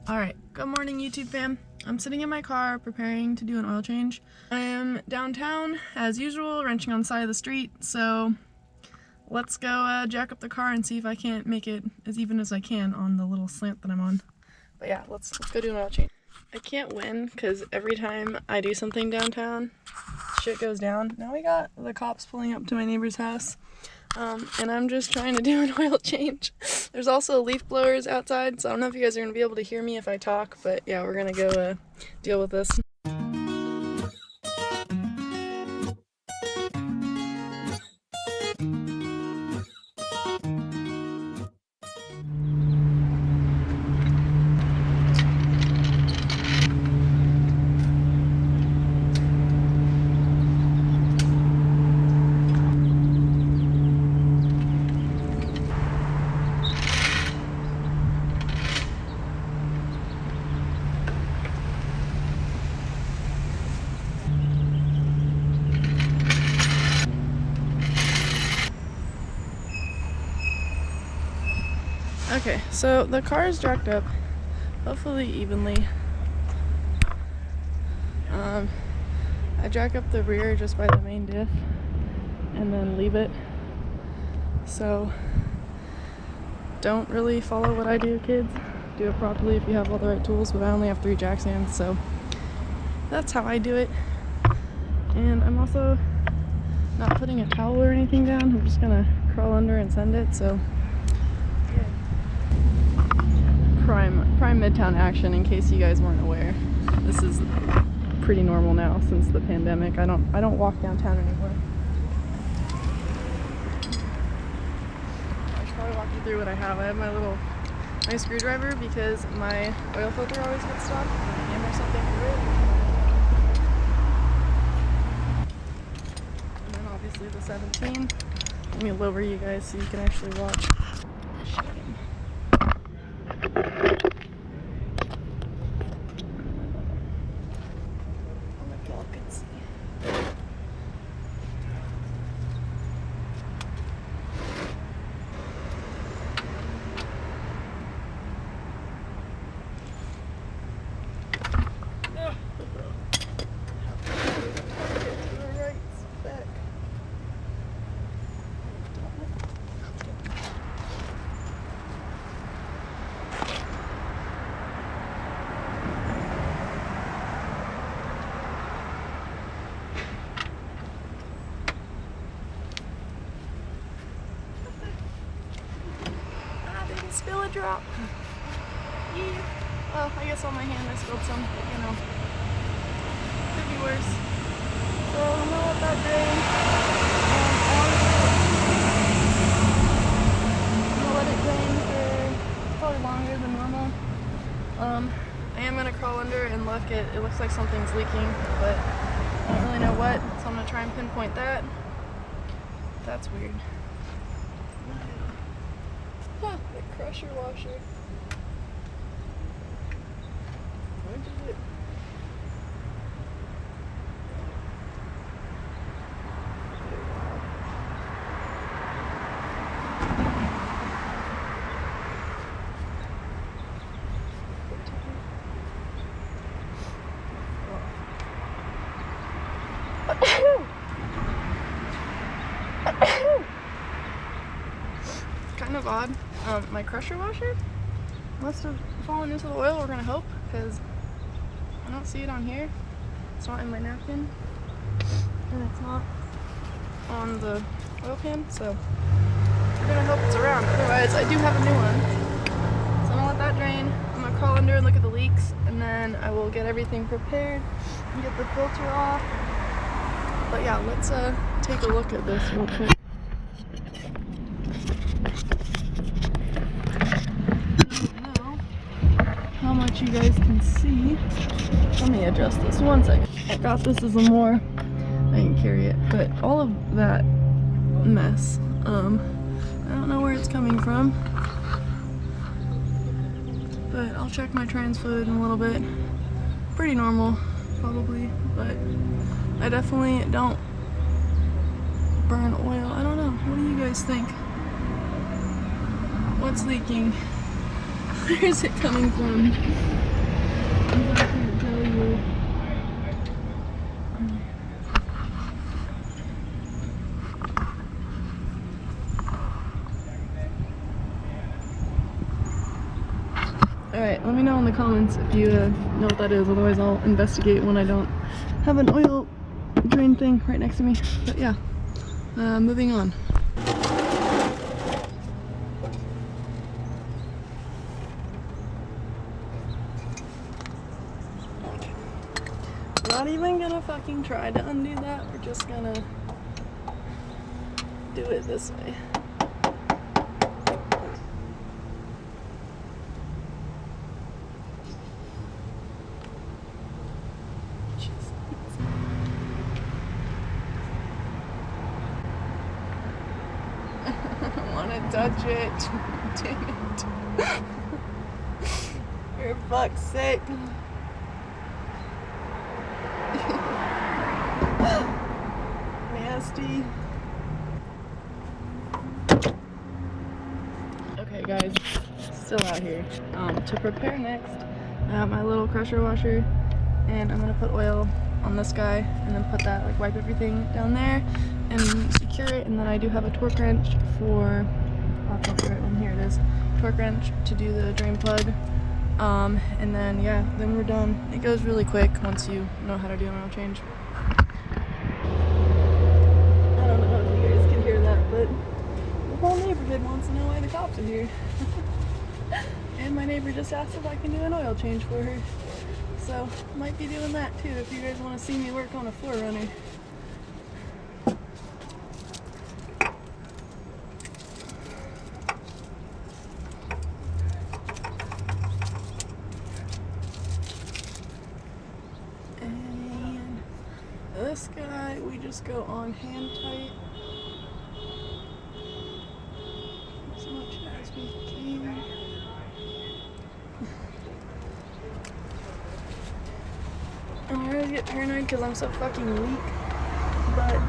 Alright, good morning YouTube fam. I'm sitting in my car preparing to do an oil change. I am downtown as usual, wrenching on the side of the street, so let's go jack up the car and see if I can't make it as even as I can on the little slant that I'm on. But yeah, let's go do an oil change. I can't win because every time I do something downtown, shit goes down. Now we got the cops pulling up to my neighbor's house. And I'm just trying to do an oil change. There's also leaf blowers outside, so I don't know if you guys are going to be able to hear me if I talk, but yeah, we're going to go deal with this. Okay, so the car is jacked up, hopefully evenly. I jack up the rear just by the main diff and then leave it. So don't really follow what I do, kids. Do it properly if you have all the right tools, but I only have 3 jack stands, so that's how I do it. And I'm also not putting a towel or anything down. I'm just gonna crawl under and send it, so prime Midtown action in case you guys weren't aware. This is pretty normal now since the pandemic. I don't walk downtown anymore. I should probably walk you through what I have. I have my screwdriver because my oil filter always gets stuck and I hammer something through it. And then obviously the 17. Let me lower you guys so you can actually watch. Spill a drop. Yeah. Well, I guess on my hand I spilled some, but you know, could be worse. So I'm gonna let that drain. I'm gonna let it drain for probably longer than normal. I am gonna crawl under and look. It looks like something's leaking, but I don't really know what, so I'm gonna try and pinpoint that. That's weird. Huh, the crusher washer. Where did it? Kind of odd. My crusher washer must have fallen into the oil, we're gonna hope, because I don't see it on here. It's not in my napkin, and it's not on the oil pan, so we're gonna hope it's around. Otherwise, I do have a new one. So I'm gonna let that drain. I'm gonna crawl under and look at the leaks, and then I will get everything prepared and get the filter off. But yeah, let's take a look at this real quick. How much you guys can see. Let me adjust this one second. I got this as a more, I can carry it, but all of that mess, I don't know where it's coming from, but I'll check my trans fluid in a little bit. Pretty normal, probably, but I definitely don't burn oil. I don't know. What do you guys think? What's leaking? Where is it coming from? Alright, let me know in the comments if you know what that is, otherwise I'll investigate when I don't have an oil drain thing right next to me. But yeah, moving on. Not even gonna fucking try to undo that, we're just gonna do it this way. I don't wanna touch it. Damn it. For fuck's sake. Nasty. Okay guys, still out here. To prepare next, I have my little pressure washer and I'm gonna put oil on this guy and then put that, like, wipe everything down there and secure it. And then I do have a torque wrench for, I'll torque it, and here it is, torque wrench to do the drain plug. And then yeah, then we're done. It goes really quick once you know how to do an oil change. I don't know if you guys can hear that, but the whole neighborhood wants to know why the cops are here. And my neighbor just asked if I can do an oil change for her. So, might be doing that too if you guys want to see me work on a 4Runner. And this guy, we just go on hand tight as much as we can. I always get paranoid because I'm so fucking weak, but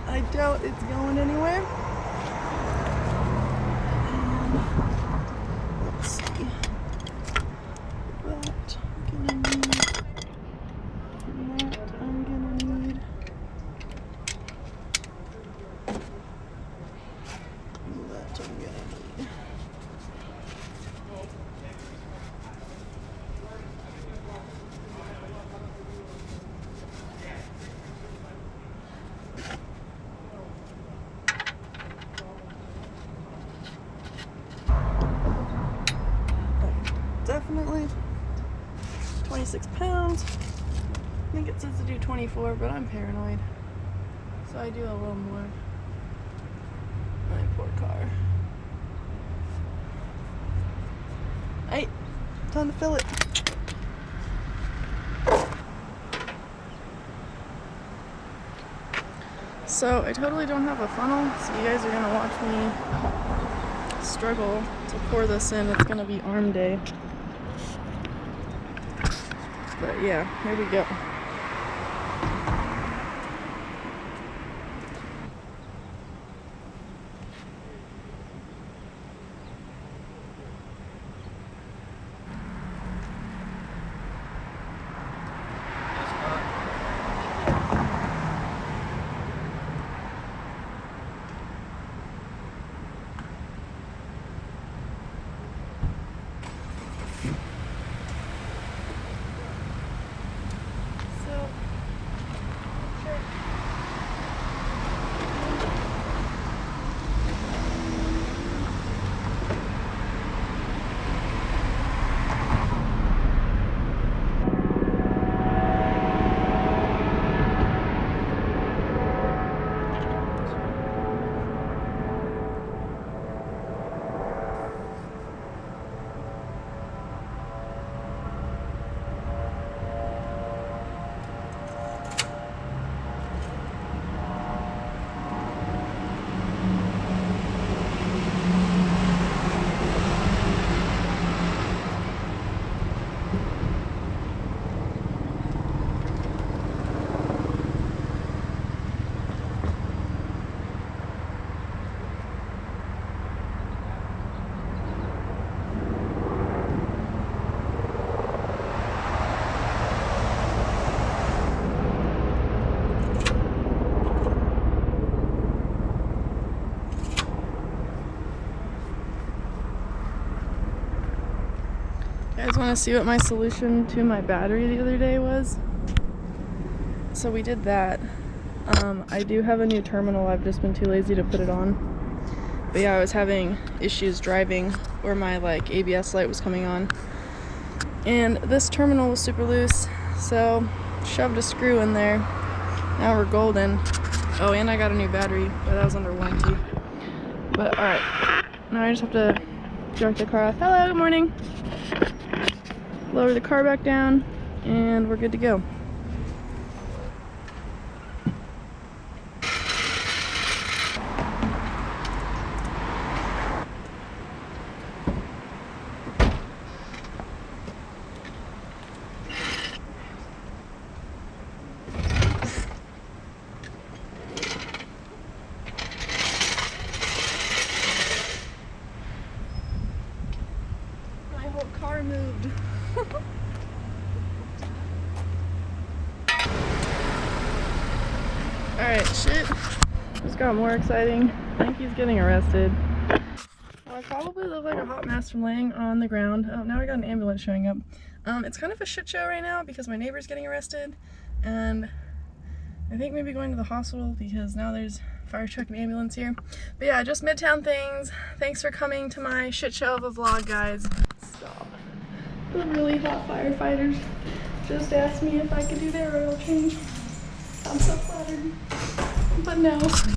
I doubt it's going anywhere. And let's see. That I'm gonna need. That I'm gonna need. That I'm gonna need. Definitely 26 pounds. I think it says to do 24, but I'm paranoid, so I do a little more. My poor car. Hey, time to fill it. So I totally don't have a funnel, so you guys are gonna watch me struggle to pour this in. It's gonna be arm day. But yeah, here we go. You guys want to see what my solution to my battery the other day was? So we did that. I do have a new terminal, I've just been too lazy to put it on. But yeah, I was having issues driving where my like ABS light was coming on. And this terminal was super loose, so shoved a screw in there. Now we're golden. Oh, and I got a new battery, but that was under warranty. But alright, now I just have to jerk the car off. Hello, good morning. Lower the car back down, and we're good to go. My whole car moved. Alright, shit just got more exciting. I think he's getting arrested. Well, I probably look like a hot mess from laying on the ground. Oh, now we got an ambulance showing up. It's kind of a shit show right now because my neighbor's getting arrested, and I think maybe going to the hospital because now there's fire truck and ambulance here. But yeah, just Midtown things. Thanks for coming to my shit show of a vlog, guys. Stop. The really hot firefighters just asked me if I could do their oil change. I'm so flattered, but no.